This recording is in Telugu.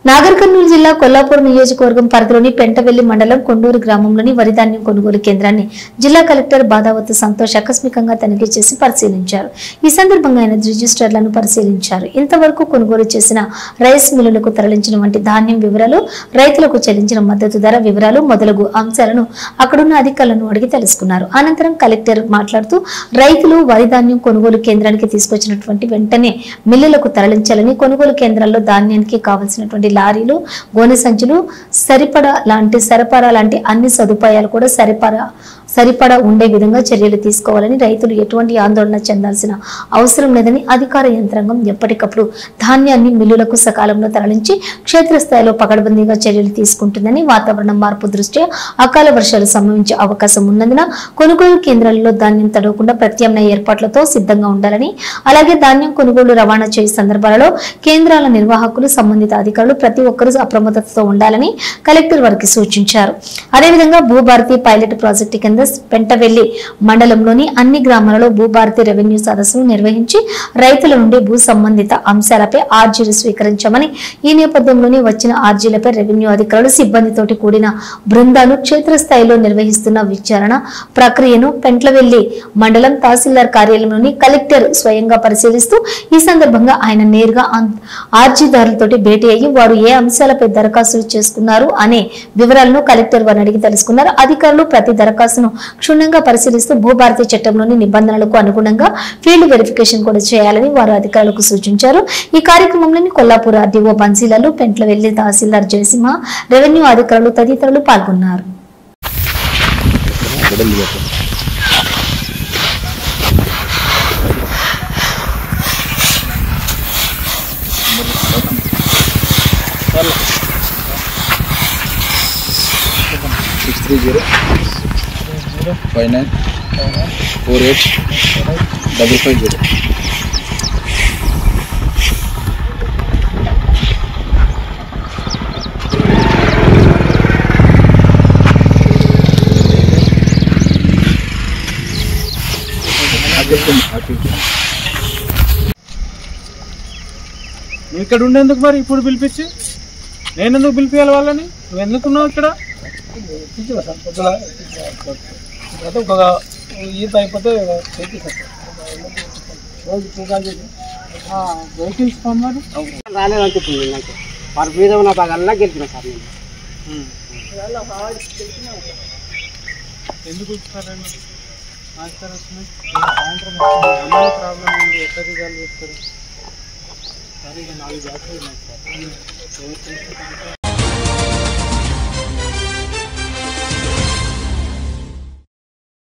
నాగర్ కర్నూలు జిల్లా కొల్లాపూర్ నియోజకవర్గం పరిధిలోని పెంటవెల్లి మండలం కొండూరు గ్రామంలోని వరి ధాన్యం కొనుగోలు కేంద్రాన్ని జిల్లా కలెక్టర్ బాదావత్ సంతోష్ ఆకస్మికంగా తనిఖీ చేసి పరిశీలించారు. ఈ సందర్భంగా ఆయన రిజిస్టర్లను పరిశీలించారు. ఇంతవరకు కొనుగోలు చేసిన రైస్ మిల్లులకు తరలించిన వంటి ధాన్యం వివరాలు, రైతులకు చెల్లించిన మద్దతు ధర వివరాలు మొదలగు అంశాలను అక్కడున్న అధికారులను అడిగి తెలుసుకున్నారు. అనంతరం కలెక్టర్ మాట్లాడుతూ రైతులు వరి ధాన్యం కొనుగోలు కేంద్రానికి తీసుకొచ్చినటువంటి వెంటనే మిల్లులకు తరలించాలని, కొనుగోలు కేంద్రాల్లో ధాన్యానికి కావాల్సినటువంటి లారీలు, గోనె సంచులు, సరఫరా లాంటి అన్ని సదుపాయాలు కూడా సరిపడా ఉండే విధంగా చర్యలు తీసుకోవాలని, రైతులు ఎటువంటి ఆందోళన చెందాల్సిన అవసరం లేదని, అధికార యంత్రాంగం ఎప్పటికప్పుడు ధాన్యాన్ని మిల్లులకు సకాలంలో తరలించి క్షేత్రస్థాయిలో పకడ్బందీగా చర్యలు తీసుకుంటుందని, వాతావరణ మార్పు దృష్ట్యా అకాల వర్షాలు సంభవించే అవకాశం ఉన్నందున కొనుగోలు కేంద్రాలలో ధాన్యం తడవకుండా ప్రత్యామ్నాయ ఏర్పాట్లతో సిద్ధంగా ఉండాలని, అలాగే ధాన్యం కొనుగోలు రవాణా చేసే సందర్భాలలో కేంద్రాల నిర్వాహకులు, సంబంధిత అధికారులు ప్రతి ఒక్కరూ అప్రమత్తతో ఉండాలని కలెక్టర్ వారికి సూచించారు. అదేవిధంగా భూభారతి పైలట్ ప్రాజెక్టు కింద పెంటవెల్లి మండలంలోని అన్ని గ్రామాలలో భూభారతి రెవెన్యూ సదస్సును నిర్వహించి రైతుల నుండి భూ సంబంధిత అంశాలపై ఆర్జీలు స్వీకరించామని, ఈ నేపథ్యంలోనే వచ్చిన ఆర్జీలపై రెవెన్యూ అధికారులు సిబ్బందితోటి కూడిన బృందాలు క్షేత్రస్థాయిలో నిర్వహిస్తున్న విచారణ ప్రక్రియను పెంటవెల్లి మండలం తహసీల్దార్ కార్యాలయంలోని కలెక్టర్ స్వయంగా పరిశీలిస్తూ, ఈ సందర్భంగా ఆయన నేరుగా ఆర్జీదారులతోటి భేటీ అయ్యి వారు ఏ అంశాలపై దరఖాస్తులు చేసుకున్నారు అనే వివరాలను కలెక్టర్ వారిని అడిగి తెలుసుకున్నారు. అధికారులు ప్రతి దరఖాస్తును క్షుణ్ణంగా పరిశీలిస్తూ భూభారతి చట్టంలోని నిబంధనలకు అనుగుణంగా ఫీల్డ్ వెరిఫికేషన్ కూడా చేయాలని వారు అధికారులకు సూచించారు. ఈ కార్యక్రమంలోని కొల్లాపూర్ ఆర్డీఓ బన్సీలాలు, పెంటవెల్లి తహసీల్దార్ జయసింహ, రెవెన్యూ అధికారులు తదితరులు పాల్గొన్నారు. నువ్వు ఇక్కడ ఉండేందుకు మరి ఇప్పుడు పిలిపించి నేను ఎందుకు పిలిపించాలి వాళ్ళని? నువ్వు ఎందుకున్నావు ఇక్కడ? ఒక ఈత అయిపోతే వెహికల్స్ పొమ్మని రాలేదని చెప్పింది. నాకు వారి మీద ఉన్న బాగా గెలిచిన సార్ నేను. ఎందుకు ఇస్తారండి? మాస్టర్ వచ్చినాయి సాయంత్రం ప్రాబ్లం ఉంది, ఎక్కడ రిజాల్వ్ చేస్తారు? సరే, 4 బ్యాచ్లు ఉన్నాయి సార్.